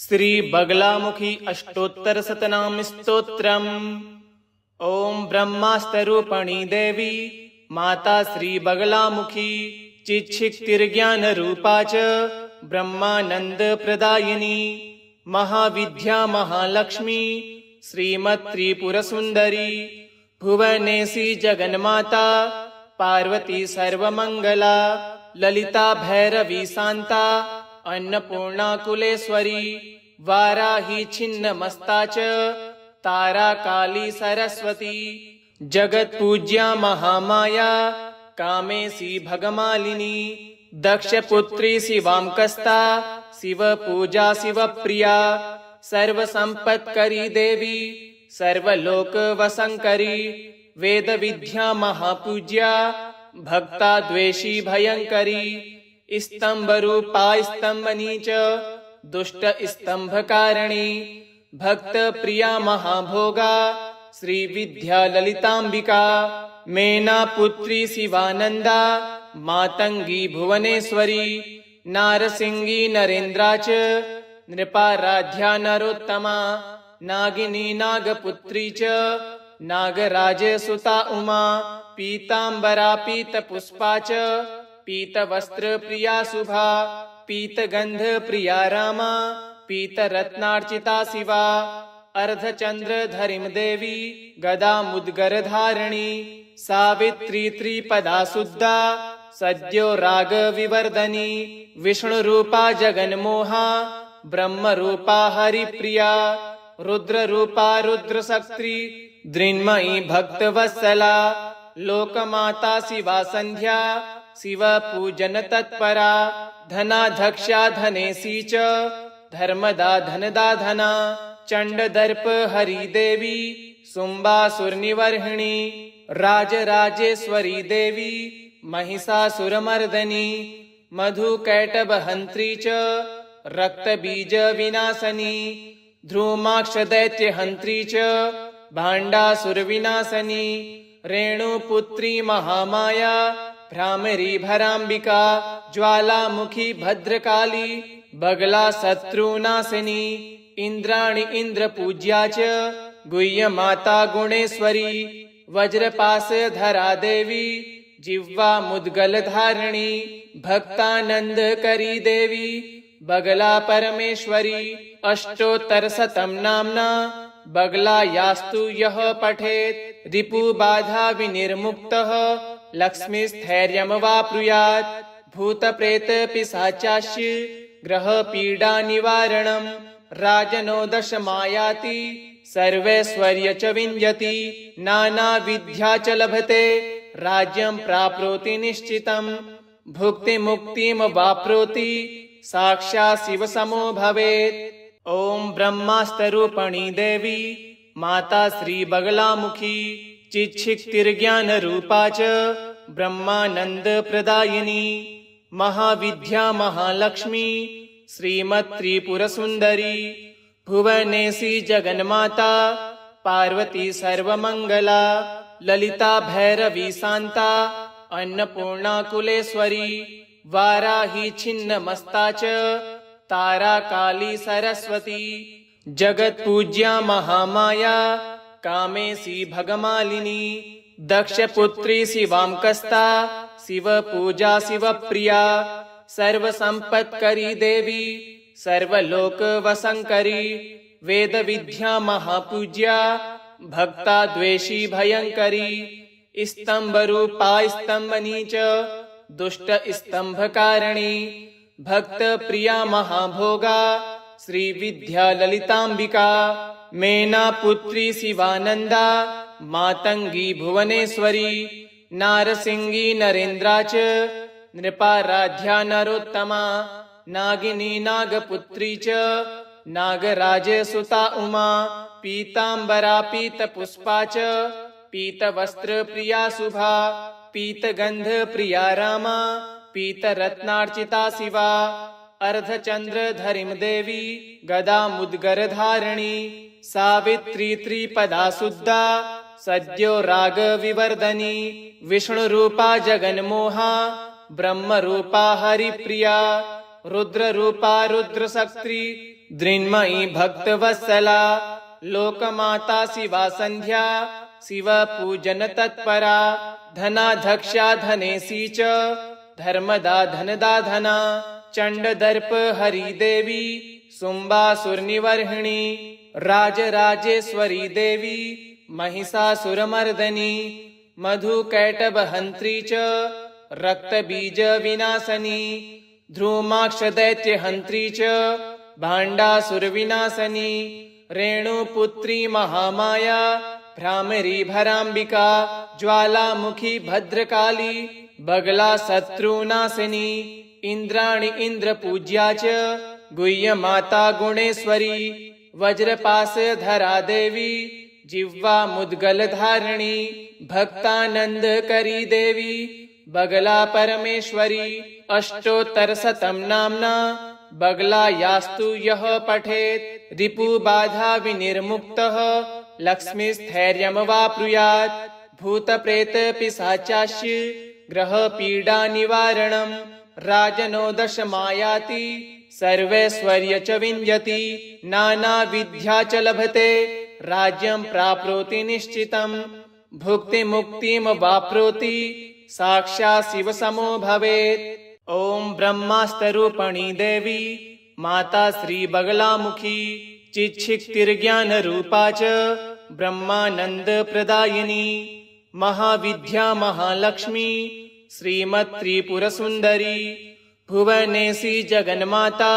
श्री बगलामुखी अष्टोत्तर शतनाम स्तोत्रम्। ओम ब्रह्मास्तरूपणी देवी माता श्री बगलामुखी चिच्छिक्तिर्ज्ञान रूपा च ब्रह्मानंद प्रदायिनी महाविद्या महालक्ष्मी श्रीमत् त्रिपुर सुंदरी भुवनेशी जगन्माता पार्वती सर्वमंगला ललिता भैरवी शांता अन्नपूर्णा कुलेश्वरी वाराही छिन्न मस्ता च तारा काली सरस्वती जगत पूज्या महामाया कामेशी भगमालिनी दक्ष पुत्री शिवांकस्ता शिव पूजा शिव प्रिया सर्व संपत्करी देवी सर्वलोक वसंकरी वेद विद्या महापूज्या भक्ता द्वेषी भयंकरी स्तंभ रूपा स्तंभनी च दुष्ट स्तंभकारिणी भक्त प्रिया महाभोगा श्री विद्या ललितांबिका मेना पुत्री शिवानंदा मातंगी भुवनेश्वरी नारसिंगी नरेंद्रा च नृपाराध्या नरोत्तमा नागिनी नागपुत्री च नागराज सुता उमा पीतांबरा पीतपुष्पा च पीत वस्त्र प्रिया शुभा पीत गंध प्रिया रामा पीत रत्नार्चिता शिवा अर्धचंद्र धरिम देवी गदा मुद्गर धारिणी सावित्री त्रिपदा शुद्धा सद्यो राग विवर्धनी विष्णु रूपा जगन्मोहा ब्रह्म रूपा हरिप्रिया रुद्र रूपा रुद्र शक्ति दृन्मयी भक्त वत्सला लोकमाता शिवा संध्या शिव पूजन तत्परा धनाध्यक्षा धनेशी च धर्मदा धनदा धना चंड दर्प हरि देवी सुम्बासुर निवर्हिणी राजराजेश्वरी देवी महिषासुरमर्दनी मधु कैटभ हंत्री च रक्त बीज विनाशनी ध्रुमाक्ष दैत्य हंत्री च भांडासुर विनाशनी रेणुपुत्री महामाया भ्रामरी भरांबिका ज्वालामुखी भद्रकाली बगला शत्रुनाशिनी इंद्राणी इंद्र पूज्या च गुह्य माता गुणेश्वरी वज्रपास धरा देवी जिह्वा मुद्गल धारिणी भक्तानंद करी देवी बगला परमेश्वरी अष्टोत्तर शतम नामना बगला यास्तु यः पठेत् रिपु बाधा विनिर्मुक्तः लक्ष्मी स्थैर्यम वाप्नुयात् भूत प्रेत पिशाचास्य ग्रह पीडा निवारणम राजनो दश मायाति सर्वैश्वर्य च विंजति नाना विद्या च लभते राज्यं प्राप्नोति निश्चितम् भुक्ति मुक्तिम वाप्नोति साक्षात् शिव समो भवेत्। ओम ब्रह्मास्तरूपणी देवी माता श्री बगलामुखी चिच्छिक्तिर्ज्ञान रूपा च ब्रह्मानंद प्रदायिनी महाविद्या महालक्ष्मी श्रीमत् त्रिपुर सुंदरी भुवनेशी जगन्माता पार्वती सर्वमंगला ललिता भैरवी शांता अन्नपूर्णा कुलेश्वरी वाराही छिन्न मस्ता च तारा काली सरस्वती जगत पूज्या महामाया कामेशी भगमालिनी दक्ष पुत्री शिवांकस्ता शिव पूजा शिव प्रिया सर्व संपत्करी देवी सर्वलोक वसंकरी वेद विद्या महापूज्या भक्ता द्वेषी भयंकरी स्तंभ रूपा स्तंभनी च दुष्ट स्तंभकारिणी भक्त प्रिया महाभोगा श्री विद्या ललितांबिका मेना पुत्री शिवानंदा मातंगी भुवनेश्वरी नारसिंगी नरेंद्रा च नृपाराध्या नरोत्तमा नागिनी नागपुत्री च नागराज सुता उमा पीतांबरा पीतपुष्पा च पीत वस्त्र प्रिया शुभा पीत गंध प्रिया रामा पीत रत्नार्चिता शिवा अर्धचंद्र धरिम देवी गदा मुद्गर धारिणी सावित्री त्रिपदा शुद्धा सद्यो राग विवर्धनी विष्णु रूपा जगन्मोहा ब्रह्म रूपा हरिप्रिया रुद्र रूपा रुद्र शक्ति दृन्मयी भक्तवत्सला लोकमाता शिवा संध्या शिवपूजन तत्परा धनाध्यक्षा धनेशी च धर्मदा धनदा धना चंडदर्प हरिदेवी शुंभासुरनिवर्हिणी राजराजेश्वरी देवी महिषासुरमर्दनी मधुकैटभहन्त्री च रक्तबीजविनाशनी धूमाक्षदैत्यहन्त्री च भाण्डासुरविनाशनी रेणुपुत्री महामाया भ्रामरी भराम्बिका ज्वालामुखी भद्रकाली बगला शत्रुनाशिनी इंद्राणी इंद्रपूज्या च गुह्यमाता गुणेश्वरी वज्रपाशधरा देवी जिह्वा मुद्गलधारिणी भक्तानंदकरी देवी बगला परमेश्वरी अष्टोत्तरशतं नाम्ना बगला यास्तु यः पठेत् रिपुबाधा विनिर्मुक्तः लक्ष्मीस्थैर्यमवाप्नुयात् भूतप्रेत पिशाचास्य ग्रहपीडा निवारणम् राजनो दशमायाति सर्वैश्वर्य च विञ्जति नानाविद्या च लभते राज्यं प्राप्नोति निश्चितम् भुक्तिमुक्तिमवाप्नोति साक्षात् शिवसमो भवेत्। ओम ब्रह्मास्तरूपिणी देवी माता श्री बगलामुखी चिच्छिक्तिर्ज्ञान रूपा च ब्रह्मानंद प्रदायिनी महाविद्या महालक्ष्मी श्रीमत् त्रिपुर सुंदरी भुवनेशी जगन्माता